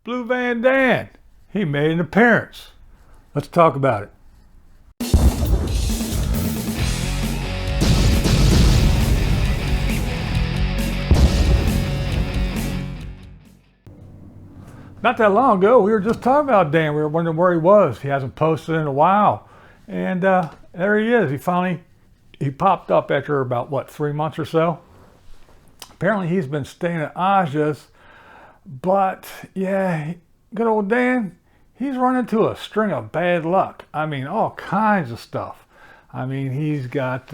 Blue Van Dan, he made an appearance. Let's talk about it. Not that long ago, we were just talking about Dan. We were wondering where he was. He hasn't posted in a while. And there he is. He popped up after about, what, 3 months or so? Apparently he's been staying at Aja's. But, yeah, good old Dan, he's run into a string of bad luck. I mean, all kinds of stuff. I mean, he's got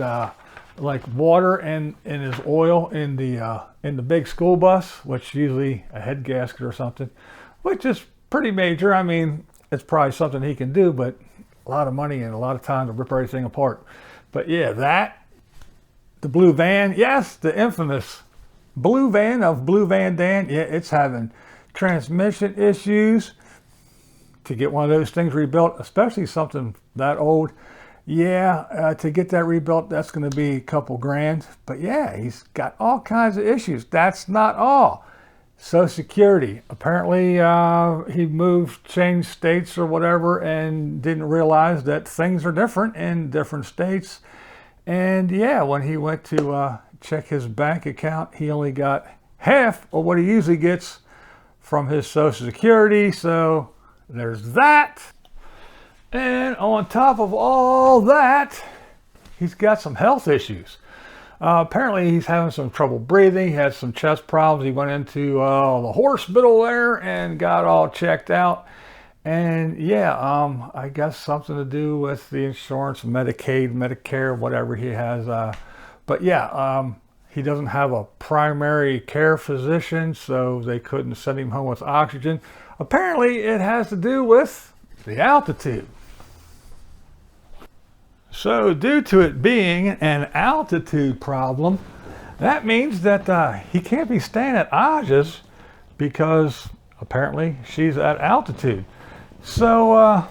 like water in his oil in the big school bus, which usually a head gasket or something, which is pretty major. I mean, it's probably something he can do, but a lot of money and a lot of time to rip everything apart. But yeah, the blue van, yes, the infamous blue van of Blue Van Dan, yeah, it's having transmission issues. To get one of those things rebuilt, especially something that old, yeah, to get that rebuilt, that's going to be a couple grand. But yeah, he's got all kinds of issues. That's not all. Social Security. Apparently, he changed states or whatever, and didn't realize that things are different in different states. And yeah, when he went to check his bank account, he only got half of what he usually gets from his Social Security. So there's that. And on top of all that, he's got some health issues. Apparently he's having some trouble breathing. He had some chest problems. He went into the hospital there and got all checked out. And yeah, I guess something to do with the insurance, Medicaid, Medicare, whatever he has. But yeah, he doesn't have a primary care physician, so they couldn't send him home with oxygen. Apparently it has to do with the altitude. So due to it being an altitude problem, that means that he can't be staying at Aja's because apparently she's at altitude. So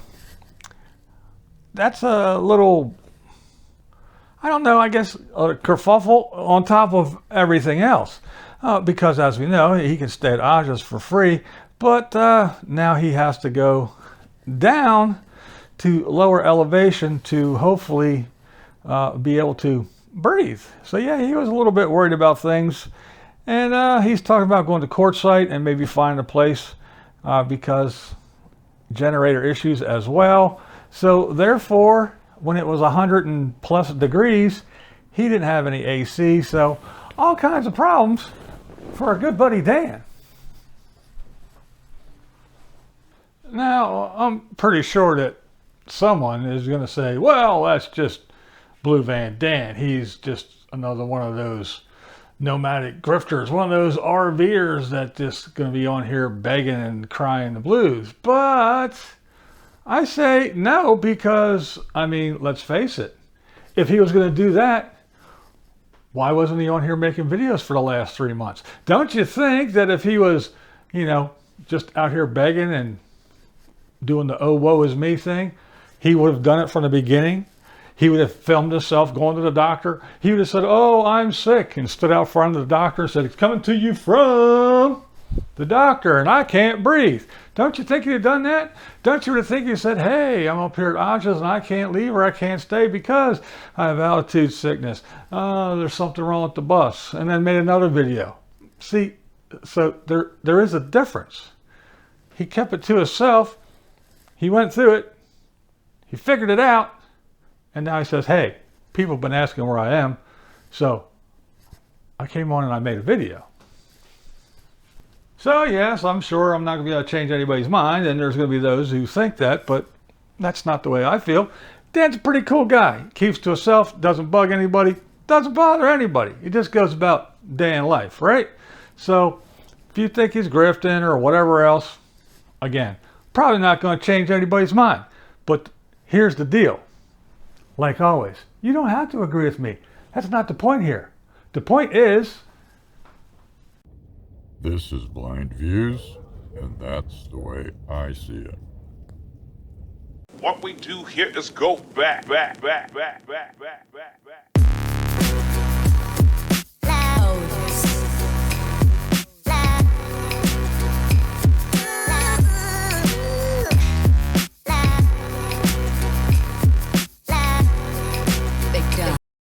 that's a little, I don't know, I guess a kerfuffle on top of everything else. Because as we know, he can stay at Aja's for free, but now he has to go down to lower elevation to hopefully be able to breathe. So yeah, he was a little bit worried about things, and he's talking about going to quartzsite and maybe finding a place because generator issues as well. So therefore, when it was 100+ degrees, he didn't have any AC. So all kinds of problems for our good buddy Dan. Now, I'm pretty sure that someone is going to say, well, that's just Blue Van Dan. He's just another one of those nomadic grifters, one of those RVers that just going to be on here begging and crying the blues. But I say no, because, I mean, let's face it. If he was going to do that, why wasn't he on here making videos for the last 3 months? Don't you think that if he was, you know, just out here begging and doing the oh woe is me thing, he would have done it from the beginning? He would have filmed himself going to the doctor. He would have said, oh, I'm sick, and stood out front of the doctor and said, it's coming to you from the doctor, and I can't breathe. Don't you think he'd have done that? Don't you think he said, hey, I'm up here at Aja's and I can't leave or I can't stay because I have altitude sickness. There's something wrong with the bus. And then made another video. See, so there is a difference. He kept it to himself. He went through it. He figured it out. And now he says, hey, people have been asking where I am. So I came on and I made a video. So yes, I'm sure I'm not going to be able to change anybody's mind. And there's going to be those who think that. But that's not the way I feel. Dan's a pretty cool guy. Keeps to himself. Doesn't bug anybody. Doesn't bother anybody. He just goes about day in life, right? So if you think he's grifting or whatever else, again, probably not going to change anybody's mind. But here's the deal. Like always, you don't have to agree with me. That's not the point here. The point is, this is Blind Views, and that's the way I see it. What we do here is go back.